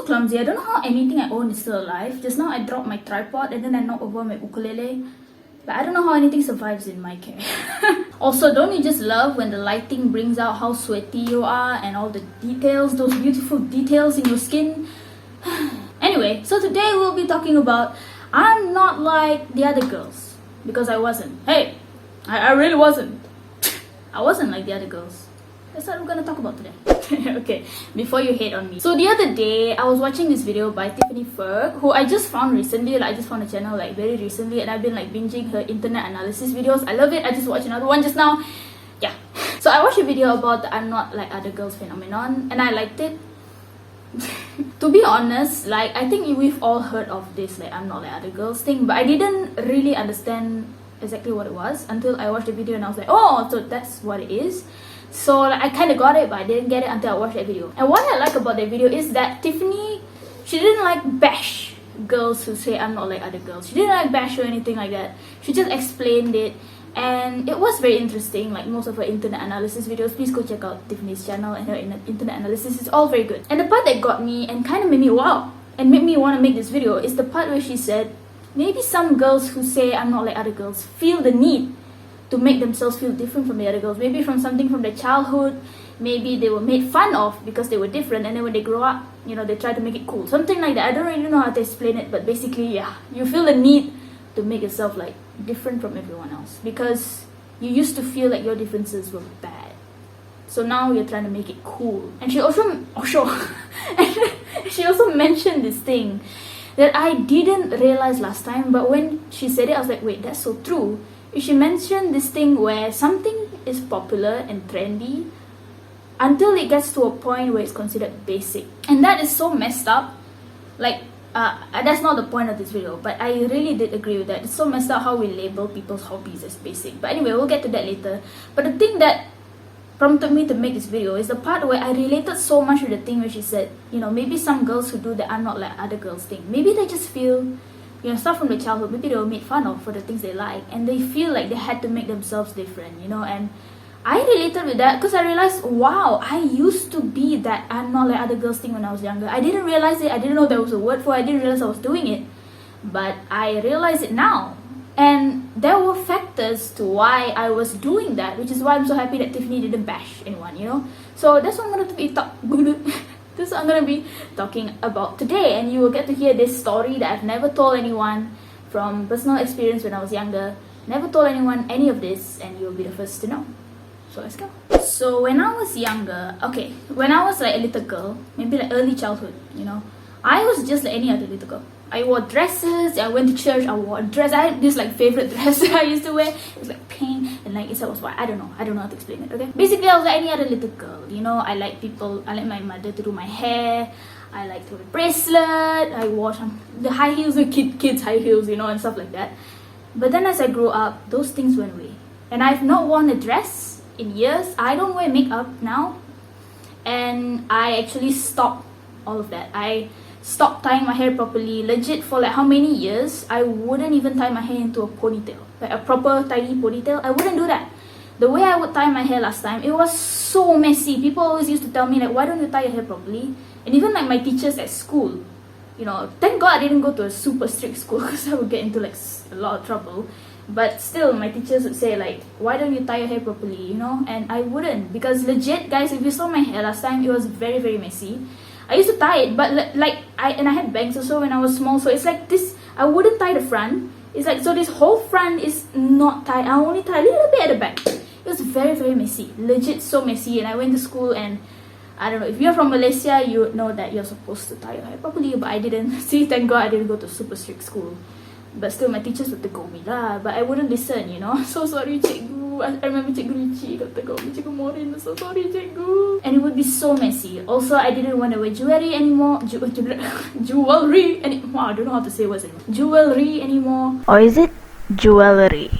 clumsy. I don't know how anything I own is still alive. Just now I dropped my tripod and then I knocked over my ukulele. But I don't know how anything survives in my care. Also, don't you just love when the lighting brings out how sweaty you are and all the details, those beautiful details in your skin? Anyway, so today we'll be talking about I'm not like the other girls. Because I wasn't. Hey, I really wasn't. I wasn't like the other girls. That's what I'm gonna talk about today. Okay, before you hate on me. So the other day, I was watching this video by Tiffany Ferg, who I just found recently. Like, I just found a channel like very recently, and I've been like binging her internet analysis videos. I love it. I just watched another one just now. Yeah. So I watched a video about the I'm not like other girls phenomenon, and I liked it. To be honest, like, I think we've all heard of this like I'm not like other girls thing, but I didn't really understand exactly what it was until I watched the video, and I was like, oh, so that's what it is. So like, I kind of got it, but I didn't get it until I watched that video. And what I like about that video is that Tiffany, she didn't like bash girls who say I'm not like other girls. She didn't like bash or anything like that. She just explained it, and it was very interesting. Like most of her internet analysis videos, please go check out Tiffany's channel and her internet analysis. It's all very good. And the part that got me and kind of made me wow and made me want to make this video is the part where she said maybe some girls who say I'm not like other girls feel the need to make themselves feel different from the other girls. Maybe from something from their childhood. Maybe they were made fun of because they were different, and then when they grow up, you know, they try to make it cool. Something like that. I don't really know how to explain it, but basically, yeah, you feel the need to make yourself like different from everyone else because you used to feel like your differences were bad. So now you're trying to make it cool. And she also she also mentioned this thing that I didn't realize last time, but when she said it, I was like, wait, that's so true. She mentioned this thing where something is popular and trendy until it gets to a point where it's considered basic, and that is so messed up. Like, that's not the point of this video, but I really did agree with that. It's so messed up how we label people's hobbies as basic. But anyway, we'll get to that later. But the thing that prompted me to make this video is the part where I related so much with the thing where she said, you know, maybe some girls who do the I'm not like other girls thing, maybe they just feel, you know, stuff from their childhood, maybe they were made fun of for the things they like, and they feel like they had to make themselves different, you know. And I related with that because I realized, wow, I used to be that I'm not like other girls thing when I was younger. I didn't realize it. I didn't know there was a word for it. I didn't realize I was doing it, but I realize it now. And there were factors to why I was doing that, which is why I'm so happy that Tiffany didn't bash anyone, you know. So that's what I'm going to be this is what I'm going to be talking about today, and you will get to hear this story that I've never told anyone from personal experience when I was younger. Never told anyone any of this, and you'll be the first to know. So let's go. So when I was younger, okay, when I was like a little girl, maybe like early childhood, you know, I was just like any other little girl. I wore dresses, I went to church, I wore a dress. I had this like favorite dress that I used to wear. It was like pink and like it was white. I don't know how to explain it, okay? Basically, I was like any other little girl, you know. I like my mother to do my hair. I like to wear a bracelet. I wore the high heels, the kids high heels, you know, and stuff like that. But then as I grew up, those things went away. And I've not worn a dress in years. I don't wear makeup now. And I actually stopped all of that. I stopped tying my hair properly. Legit, for like how many years I wouldn't even tie my hair into a ponytail, like a proper tidy ponytail. I wouldn't do that. The way I would tie my hair last time, it was so messy. People always used to tell me like, why don't you tie your hair properly? And even like my teachers at school, you know, thank God I didn't go to a super strict school because I would get into like a lot of trouble. But still, my teachers would say like, why don't you tie your hair properly, you know? And I wouldn't, because legit, guys, if you saw my hair last time, it was very, very messy. I used to tie it, but like I had bangs also when I was small, so it's like this. I wouldn't tie the front. It's like, so this whole front is not tied. I only tie a little bit at the back. It was very, very messy, legit so messy. And I went to school, and I don't know, if you're from Malaysia, you would know that you're supposed to tie your hair properly, but I didn't. See, thank God I didn't go to super strict school. But still, my teachers would tegur me lah, but I wouldn't listen, you know. So sorry, cikgu. I remember Cikgu Richie got tegur me, Cikgu Maureen. So sorry, cikgu. And it would be so messy. Also, I didn't want to wear jewelry anymore. Jewelry. Wow, I don't know how to say words anymore. Jewelry anymore. Or is it jewelry?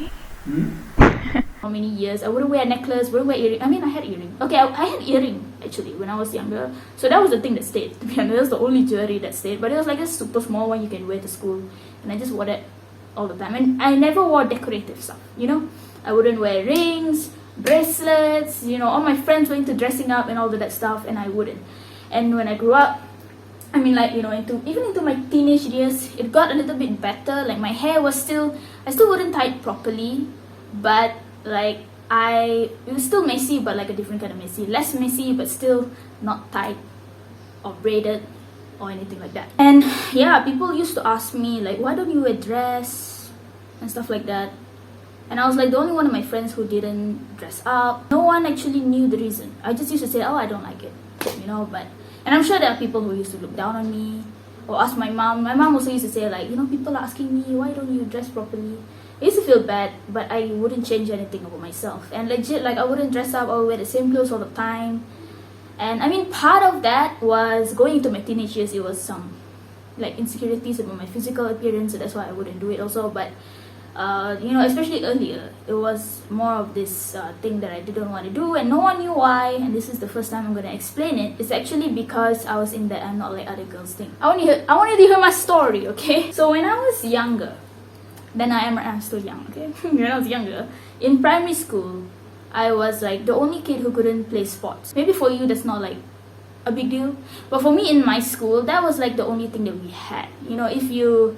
How many years? I wouldn't wear a necklace, wouldn't wear earring. I mean, I had earring. Okay, I had earring actually when I was younger. So that was the thing that stayed. To be honest, that's the only jewelry that stayed. But it was like a super small one you can wear to school. And I just wore that all the time. And I never wore decorative stuff, you know? I wouldn't wear rings, bracelets, you know, all my friends were into dressing up and all of that stuff, and I wouldn't. And when I grew up, I mean, like, you know, into my teenage years, it got a little bit better. Like, my hair was still, I still wouldn't tie it properly, but like it was still messy, but like a different kind of messy, less messy, but still not tied or braided or anything like that. And yeah, people used to ask me like, why don't you wear dress and stuff like that. And I was like the only one of my friends who didn't dress up. No one actually knew the reason. I just used to say, oh, I don't like it, you know. But and I'm sure there are people who used to look down on me or ask my mom. My mom also used to say like, you know, people are asking me, why don't you dress properly? I used to feel bad, but I wouldn't change anything about myself. And legit, like, I wouldn't dress up, I would wear the same clothes all the time. And I mean, part of that was going into my teenage years. It was some like insecurities about my physical appearance, so that's why I wouldn't do it also. But you know, especially earlier, it was more of this thing that I didn't want to do, and no one knew why. And this is the first time I'm gonna explain it. It's actually because I was in that I'm not like other girls thing. I want you to hear my story, okay? So when I was younger, then I'm still young, okay? When I was younger, in primary school, I was like the only kid who couldn't play sports. Maybe for you that's not like a big deal, but for me in my school, that was like the only thing that we had. You know, if you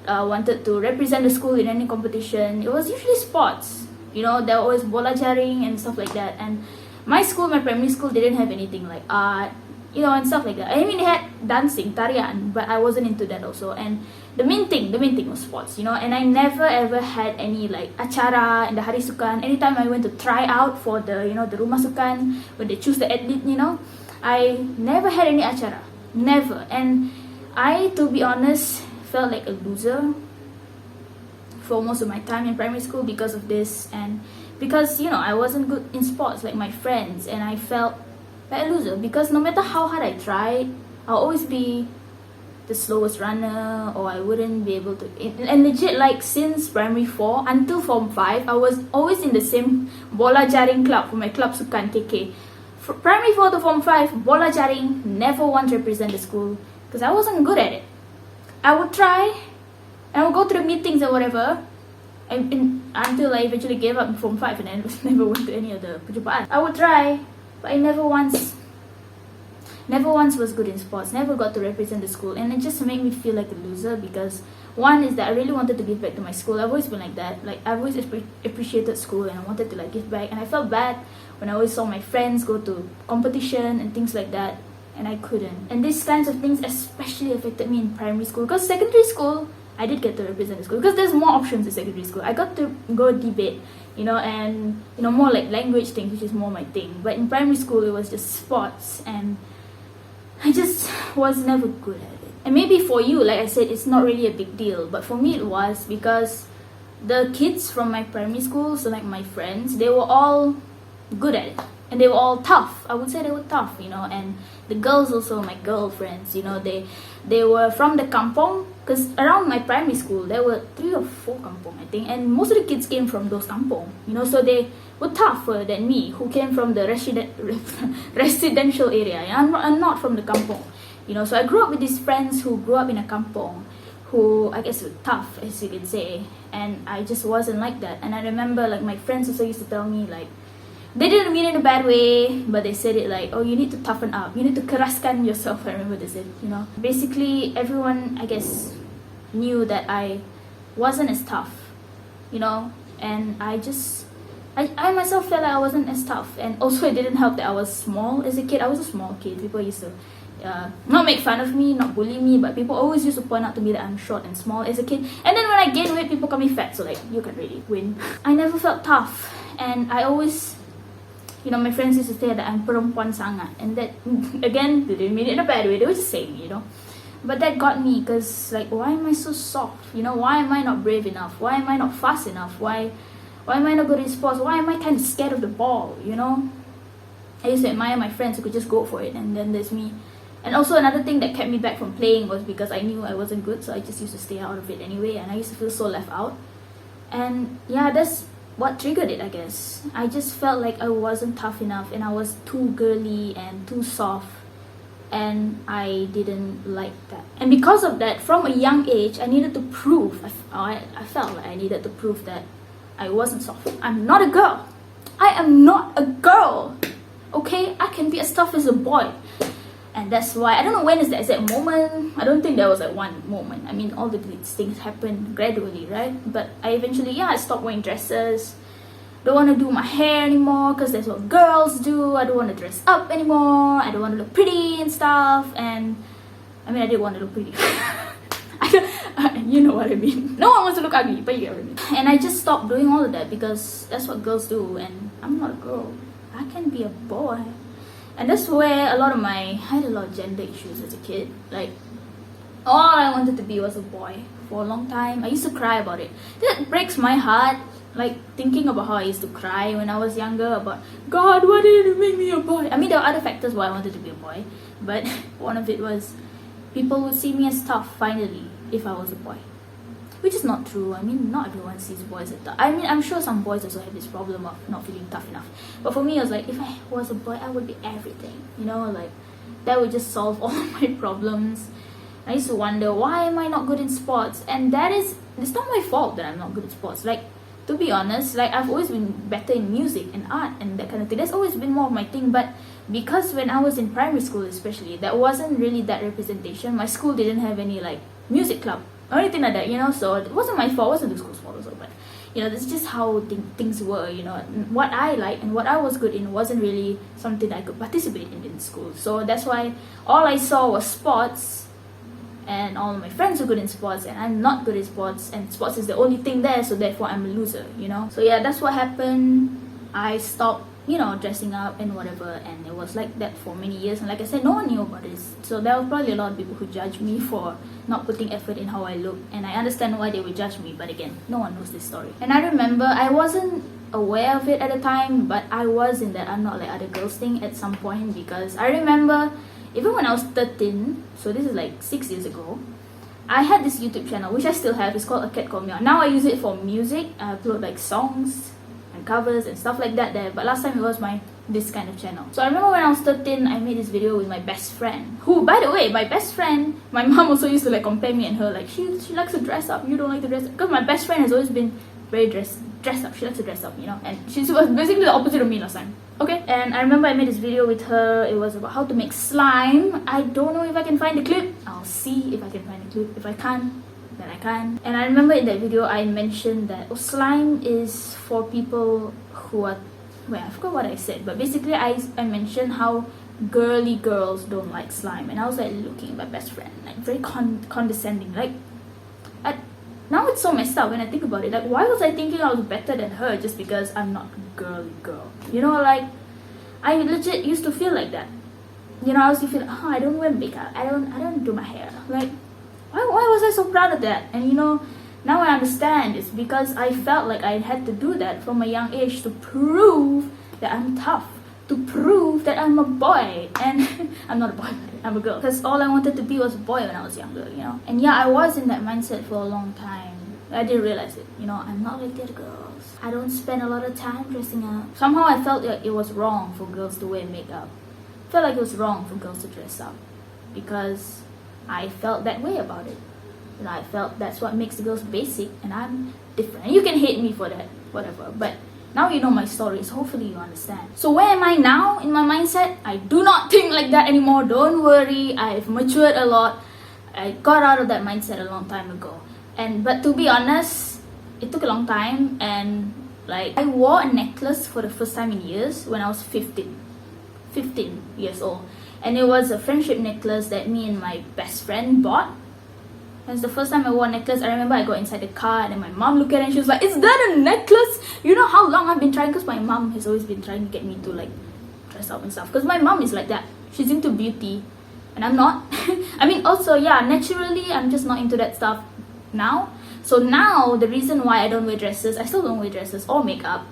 wanted to represent the school in any competition, it was usually sports. You know, there was bola jaring and stuff like that. And my school, my primary school, didn't have anything like art, you know, and stuff like that. I mean, they had dancing, tarian, but I wasn't into that also. And the main thing was sports, you know. And I never ever had any like acara in the Hari Sukan. Anytime I went to try out for the, you know, the Rumah Sukan, when they choose the athlete, you know, I never had any acara, never. And I, to be honest, felt like a loser for most of my time in primary school because of this, and because, you know, I wasn't good in sports like my friends, and I felt like a loser because no matter how hard I tried, I'll always be the slowest runner, or I wouldn't be able to. And legit, like since primary 4 until form 5, I was always in the same bola jaring club for my club sukan KK. From primary 4 to form 5, bola jaring, never once represent the school because I wasn't good at it. I would try, and I would go to the meetings or whatever, and until I eventually gave up in form 5 and then never went to any of the perjumpaan. I would try, but I never once was good in sports, never got to represent the school, and it just made me feel like a loser because one is that I really wanted to give back to my school. I've always been like that. Like, I've always appreciated school, and I wanted to like give back, and I felt bad when I always saw my friends go to competition and things like that, and I couldn't. And these kinds of things especially affected me in primary school, because secondary school I did get to represent the school because there's more options in secondary school. I got to go debate, you know, and you know, more like language things, which is more my thing. But in primary school it was just sports, and I just was never good at it. And maybe for you, like I said, it's not really a big deal, but for me it was, because the kids from my primary school, so like my friends, they were all good at it, and they were all tough. I would say they were tough, you know. And the girls also, my girlfriends, you know, they were from the kampong, because around my primary school there were 3 or 4 kampong, I think, and most of the kids came from those kampong, you know. So they were tougher than me, who came from the residential area. I'm not from the kampong, you know. So I grew up with these friends who grew up in a kampong, who I guess were tough, as you can say, and I just wasn't like that. And I remember like my friends also used to tell me, like, they didn't mean it in a bad way, but they said it like, oh, you need to toughen up, you need to keraskan yourself. I remember they said, you know. Basically everyone, I guess, knew that I wasn't as tough, you know. And I myself felt like I wasn't as tough. And also it didn't help that I was small as a kid. I was a small kid. People used to not make fun of me, not bully me, but people always used to point out to me that I'm short and small as a kid. And then when I gain weight, people call me fat, so like, you can really win. I never felt tough, and I always, you know, my friends used to say that I'm perempuan sangat, and that, again, they didn't mean it in a bad way, they were just saying, you know. But that got me, because like, why am I so soft? You know, why am I not brave enough? Why am I not fast enough? Why am I not good in sports? Why am I kind of scared of the ball, you know? I used to admire my friends who could just go for it, and then there's me. And also another thing that kept me back from playing was because I knew I wasn't good, so I just used to stay out of it anyway, and I used to feel so left out. And yeah, that's what triggered it, I guess. I just felt like I wasn't tough enough, and I was too girly and too soft, and I didn't like that. And because of that, from a young age, I needed to prove, I felt like I needed to prove that I wasn't soft. I'm not a girl. I am not a girl. Okay? I can be as tough as a boy. And that's why I don't know when is the exact moment. I don't think there was like one moment. I mean, all these things happen gradually, right? But I eventually, I stopped wearing dresses. Don't want to do my hair anymore because that's what girls do. I don't want to dress up anymore. I don't want to look pretty and stuff. And I mean, I did want to look pretty. You know what I mean. No one wants to look ugly, but you get what I mean. And I just stopped doing all of that because that's what girls do. And I'm not a girl. I can be a boy. And that's where I had a lot of gender issues as a kid. Like, all I wanted to be was a boy for a long time. I used to cry about it. That breaks my heart. Like, thinking about how I used to cry when I was younger about, God, why did you make me a boy? I mean, there were other factors why I wanted to be a boy. But one of it was people would see me as tough, finally, if I was a boy. Which is not true. I mean, not everyone sees boys as tough. I mean, I'm sure some boys also have this problem of not feeling tough enough. But for me, I was like, if I was a boy, I would be everything. You know, like, that would just solve all of my problems. I used to wonder, why am I not good in sports? And it's not my fault that I'm not good at sports. Like, to be honest, like, I've always been better in music and art and that kind of thing. That's always been more of my thing. But because when I was in primary school especially, that wasn't really that representation. My school didn't have any, like, music club or anything like that, you know. So it wasn't my fault. It wasn't the school's fault also. But, you know, that's just how things were, you know. What I liked and what I was good in wasn't really something that I could participate in school. So that's why all I saw was sports. And all my friends are good in sports and I'm not good at sports, and sports is the only thing there, so therefore I'm a loser, you know. So yeah, that's what happened. I stopped, you know, dressing up and whatever, and it was like that for many years. And like I said, no one knew about this, so there were probably a lot of people who judged me for not putting effort in how I look, and I understand why they would judge me, but again, no one knows this story. And I remember I wasn't aware of it at the time, but I was in that I'm not like other girls thing at some point, because I remember even when I was 13, so this is like 6 years ago, I had this YouTube channel, which I still have. It's called A Cat Called Miaw. Now I use it for music. I upload like songs and covers and stuff like that there. But last time it was this kind of channel. So I remember when I was 13, I made this video with my best friend. Who, by the way, my best friend, my mom also used to like compare me and her. Like, she likes to dress up. You don't like to dress up. Because my best friend has always been very dressed up. She likes to dress up, you know. And she was basically the opposite of me last time. Okay, and I remember I made this video with her. It was about how to make slime. I don't know if I can find the clip. I'll see if I can find the clip. If I can't, then I can. And I remember in that video I mentioned that slime is for people who are, well, I forgot what I said, but basically I mentioned how girly girls don't like slime. And I was like looking at my best friend, like very condescending. Like, now it's so messed up when I think about it. Like, why was I thinking I was better than her just because I'm not a girly girl? You know, like, I legit used to feel like that. You know, I used to feel, oh, I don't wear makeup. I don't do my hair. Like, why was I so proud of that? And you know, now I understand. It's because I felt like I had to do that from a young age to prove that I'm tough. To prove that I'm a boy. And I'm not a boy, I'm a girl. Because all I wanted to be was a boy when I was younger, you know. And yeah, I was in that mindset for a long time. I didn't realize it. You know, I'm not like the other girls. I don't spend a lot of time dressing up. Somehow I felt like it was wrong for girls to wear makeup. I felt like it was wrong for girls to dress up. Because I felt that way about it. You know, I felt that's what makes the girls basic, and I'm different. And you can hate me for that, whatever. But now you know my story, so hopefully you understand. So where am I now in my mindset? I do not think like that anymore. Don't worry, I've matured a lot. I got out of that mindset a long time ago. But to be honest, it took a long time. And like, I wore a necklace for the first time in years when I was 15 years old. And it was a friendship necklace that me and my best friend bought. And it's the first time I wore a necklace. I remember I got inside the car and then my mom looked at it and she was like, is that a necklace? You know how long I've been trying? Because my mom has always been trying to get me to like dress up and stuff. Because my mom is like that. She's into beauty and I'm not. I mean, also, yeah, naturally I'm just not into that stuff now. So now the reason why I don't wear dresses, I still don't wear dresses or makeup,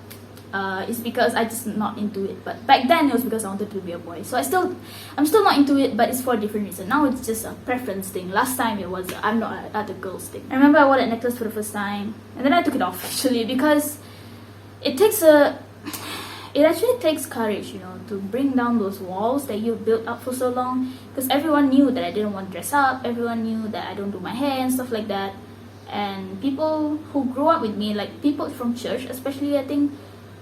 is because I just not into it. But back then it was because I wanted to be a boy. So I'm still not into it, but it's for a different reason. Now it's just a preference thing. Last time it was I'm not at the girls thing. I remember I wore that necklace for the first time, and then I took it off actually, because it actually takes courage, you know, to bring down those walls that you've built up for so long. Because everyone knew that I didn't want to dress up. Everyone knew that I don't do my hair and stuff like that. And people who grew up with me, like people from church especially, I think,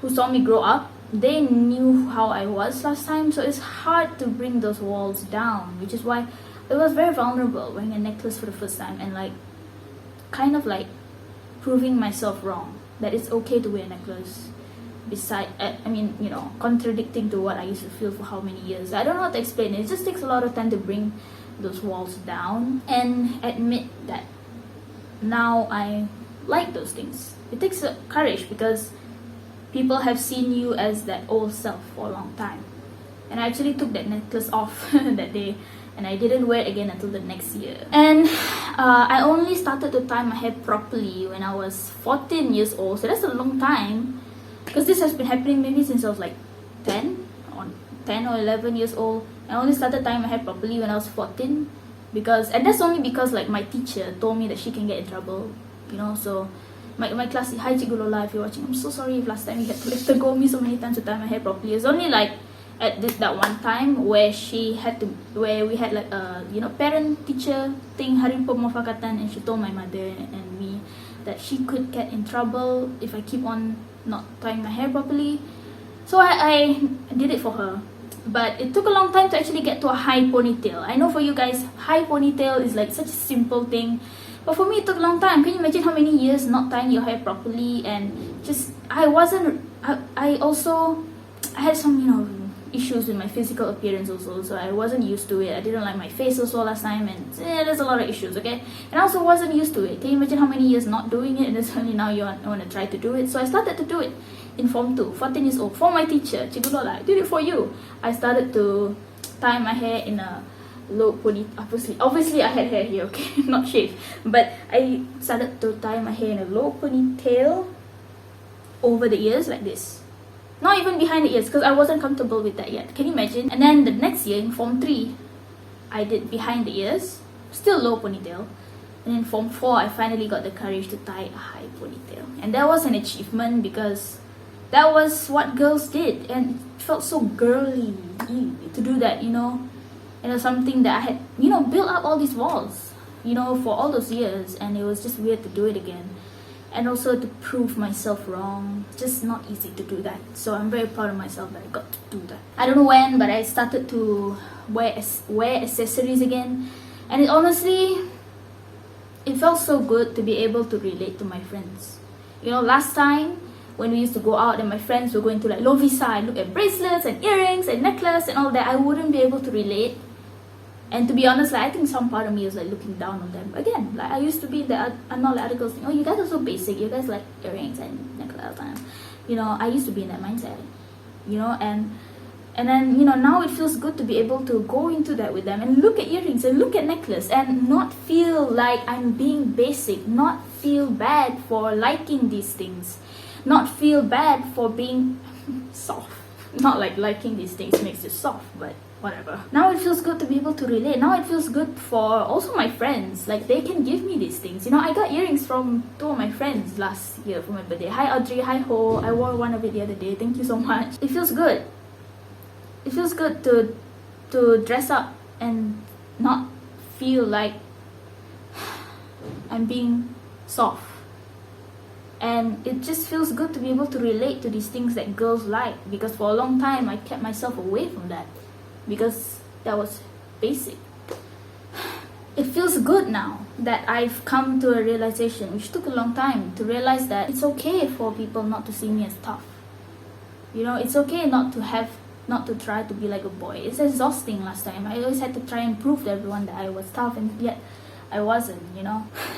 who saw me grow up, they knew how I was last time, so it's hard to bring those walls down, which is why it was very vulnerable wearing a necklace for the first time and like kind of like proving myself wrong that it's okay to wear a necklace. Contradicting to what I used to feel for how many years. I don't know how to explain it. It just takes a lot of time to bring those walls down and admit that now I like those things. It takes courage because people have seen you as that old self for a long time. And I actually took that necklace off that day and I didn't wear it again until the next year. And I only started to tie my hair properly when I was 14 years old, so that's a long time. Because this has been happening maybe since I was like 10 or 11 years old. I only started tying my hair properly when I was 14 and that's only because like my teacher told me that she can get in trouble, so my class, hi Cikgu Lola, if you're watching, I'm so sorry if last time you had to undergo me so many times to tie my hair properly. It's only like at that one time where we had like a parent teacher thing, hari pemufakatan, and she told my mother and me that she could get in trouble if I keep on not tying my hair properly. So I did it for her, but it took a long time to actually get to a high ponytail. I know for you guys, high ponytail is like such a simple thing, but for me it took a long time. Can you imagine how many years not tying your hair properly? And just I had some issues with my physical appearance also, so I wasn't used to it. I didn't like my face also last time, and there's a lot of issues, okay? And I also wasn't used to it. Can you imagine how many years not doing it, and then suddenly now you want to try to do it? So I started to do it in Form 2, 14 years old, for my teacher, Cikgu Lola. I did it for you. I started to tie my hair in a low ponytail. Obviously I had hair here, okay? Not shaved. But I started to tie my hair in a low ponytail over the ears like this. Not even behind the ears, because I wasn't comfortable with that yet. Can you imagine? And then the next year in Form 3, I did behind the ears, still low ponytail. And in Form 4, I finally got the courage to tie a high ponytail. And that was an achievement because that was what girls did. And it felt so girly to do that, And it was something that I had, built up all these walls, for all those years. And it was just weird to do it again. And also to prove myself wrong. Just not easy to do that. So I'm very proud of myself that I got to do that. I don't know when, but I started to wear accessories again. And it felt so good to be able to relate to my friends. Last time when we used to go out and my friends were going to like Lovisa and look at bracelets and earrings and necklace and all that, I wouldn't be able to relate. And to be honest, I think some part of me is like looking down on them. Again, like I used to be I'm not like other girls think, oh, you guys are so basic. You guys like earrings and necklace all the time. I used to be in that mindset. And then, now it feels good to be able to go into that with them and look at earrings and look at necklace and not feel like I'm being basic, not feel bad for liking these things, not feel bad for being soft. Not like liking these things makes you soft, but whatever. Now it feels good to be able to relate. Now it feels good for also my friends. Like they can give me these things. I got earrings from 2 of my friends last year for my birthday. Hi Audrey, hi Ho. I wore one of it the other day. Thank you so much. It feels good. It feels good to dress up and not feel like I'm being soft. And it just feels good to be able to relate to these things that girls like, because for a long time I kept myself away from that because that was basic. It feels good now that I've come to a realization, which took a long time, to realize that it's okay for people not to see me as tough. It's okay not to try to be like a boy. It's exhausting last time. I always had to try and prove to everyone that I was tough, and yet I wasn't,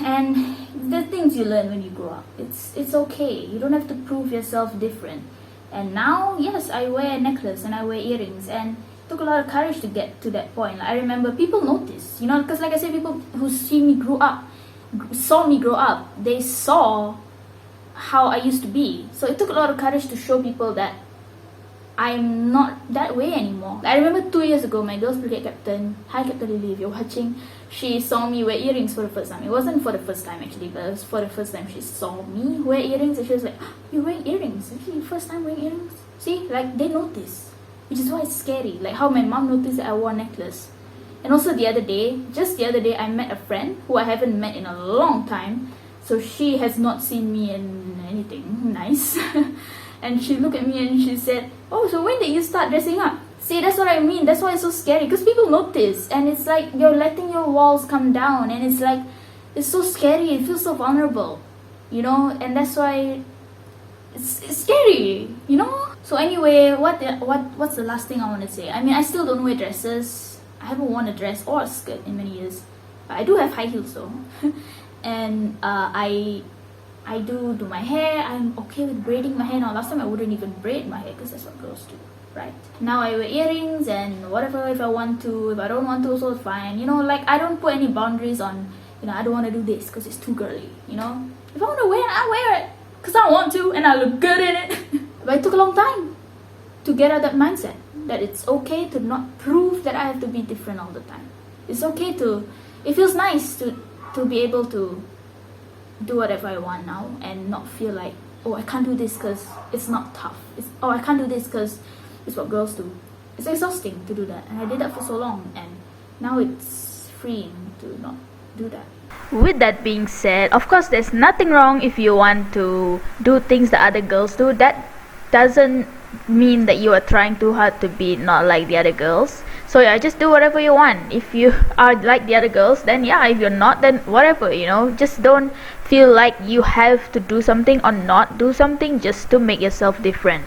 And the things you learn when you grow up. It's okay. You don't have to prove yourself different. And now, yes, I wear a necklace and I wear earrings, and it took a lot of courage to get to that point. I remember people noticed, because like I said, people who saw me grow up, they saw how I used to be. So it took a lot of courage to show people that I'm not that way anymore. I remember 2 years ago, my girls' brigade captain, hi Captain Lily, if you're watching, she saw me wear earrings for the first time. It wasn't for the first time actually, but it was for the first time she saw me wear earrings, and she was like, oh, you're wearing earrings? Actually, first time wearing earrings? See, like they notice, which is why it's scary. Like how my mom noticed that I wore a necklace. And also just the other day, I met a friend who I haven't met in a long time. So she has not seen me in anything nice. And she looked at me and she said, "Oh, so when did you start dressing up?" See, that's what I mean. That's why it's so scary, because people notice, and it's like you're letting your walls come down, and it's like it's so scary. It feels so vulnerable, you know, and that's why it's scary, you know. So anyway, what's the last thing I want to say? I mean, I still don't wear dresses. I haven't worn a dress or a skirt in many years. I do have high heels though, and I do my hair. I'm okay with braiding my hair now. Last time I wouldn't even braid my hair because that's what girls do, right? Now I wear earrings and whatever if I want to. If I don't want to, also it's fine. You know, like I don't put any boundaries on, you know, I don't want to do this because it's too girly, you know. If I want to wear it, I wear it because I want to and I look good in it. But it took a long time to get out that mindset that it's okay to not prove that I have to be different all the time. It's okay to, it feels nice to be able to do whatever I want now and not feel like, oh, I can't do this because it's not tough. Oh, I can't do this because it's what girls do. It's exhausting to do that, and I did that for so long, and now it's freeing to not do that. With that being said, of course, there's nothing wrong if you want to do things that other girls do. That doesn't mean that you are trying too hard to be not like the other girls. So yeah, just do whatever you want. If you are like the other girls, then yeah. If you're not, then whatever, you know. Just don't feel like you have to do something or not do something just to make yourself different.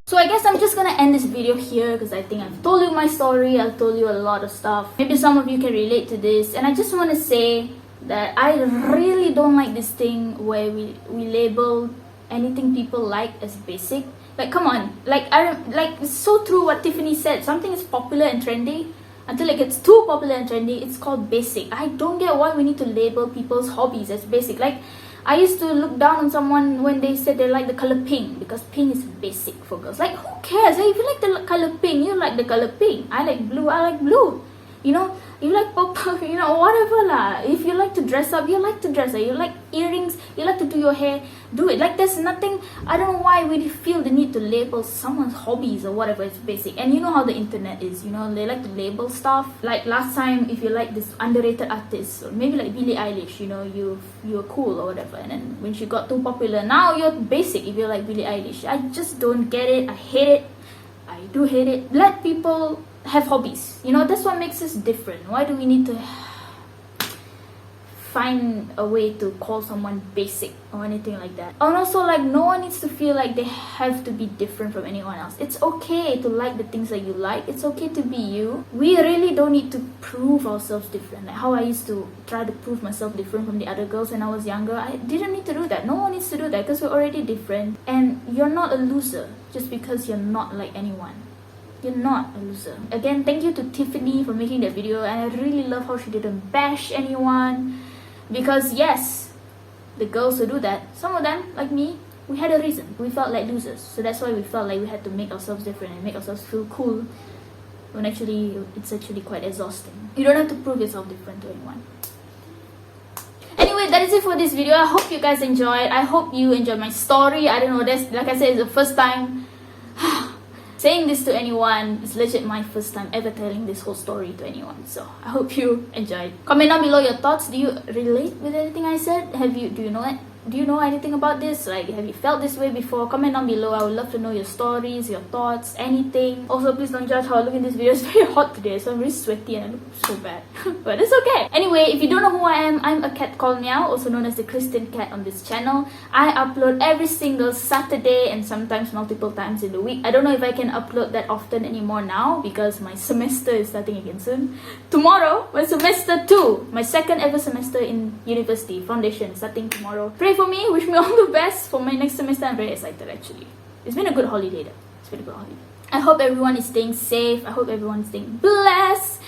So I guess I'm just gonna end this video here because I think I've told you my story. I've told you a lot of stuff. Maybe some of you can relate to this. And I just want to say that I really don't like this thing where we label anything people like as basic. Like, come on, like it's so true what Tiffany said. Something is popular and trendy. Until it gets too popular and trendy, it's called basic. I don't get why we need to label people's hobbies as basic. Like, I used to look down on someone when they said they like the color pink because pink is basic for girls. Like, who cares? Like, if you like the color pink, you like the color pink. I like blue. You know, you like purple, you know, whatever lah. If you like to dress up, you like to dress up. You like earrings, you like to do your hair, do it. Like, there's nothing, I don't know why we feel the need to label someone's hobbies or whatever is basic. And you know how the internet is, you know, they like to label stuff. Like last time, if you like this underrated artist, or maybe like Billie Eilish, you know, you're cool or whatever. And then when she got too popular, now you're basic if you like Billie Eilish. I just don't get it. I hate it. I do hate it. Let people have hobbies, you know. That's what makes us different. Why do we need to find a way to call someone basic or anything like that? And also, like, no one needs to feel like they have to be different from anyone else. It's okay to like the things that you like. It's okay to be you. We really don't need to prove ourselves different. Like how I used to try to prove myself different from the other girls when I was younger. I didn't need to do that. No one needs to do that because we're already different. And you're not a loser just because you're not like anyone. You're not a loser. Again, thank you to Tiffany for making that video, and I really love how she didn't bash anyone, because yes, the girls who do that, some of them, like me, we had a reason. We felt like losers, so that's why we felt like we had to make ourselves different and make ourselves feel cool, when actually it's actually quite exhausting. You don't have to prove yourself different to anyone. Anyway, that is it for this video. I hope you guys enjoyed. I hope you enjoyed my story. I don't know, that's, like I said, it's the first time saying this to anyone. It's legit my first time ever telling this whole story to anyone. So I hope you enjoyed. Comment down below your thoughts. Do you relate with anything I said? Do you know it? Do you know anything about this? Like, have you felt this way before? Comment down below. I would love to know your stories, your thoughts, anything. Also, please don't judge how I look in this video. It's very hot today, so I'm really sweaty and I look so bad. But it's okay. Anyway, if you don't know who I am, I'm a cat called Miaw, also known as the Christian cat on this channel. I upload every single Saturday and sometimes multiple times in the week. I don't know if I can upload that often anymore now because my semester is starting again soon. Tomorrow, my semester 2, my second ever semester in university, foundation, starting tomorrow. Pray for me, wish me all the best for my next semester. I'm very excited actually. It's been a good holiday though. It's been a good holiday. I hope everyone is staying safe. I hope everyone is staying blessed.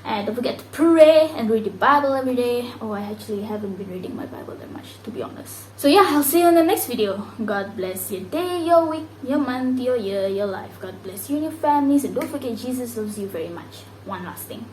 And don't forget to pray and read the Bible every day. Oh, I actually haven't been reading my Bible that much, to be honest. So yeah, I'll see you in the next video. God bless your day, your week, your month, your year, your life. God bless you and your families. And don't forget, Jesus loves you very much. One last thing.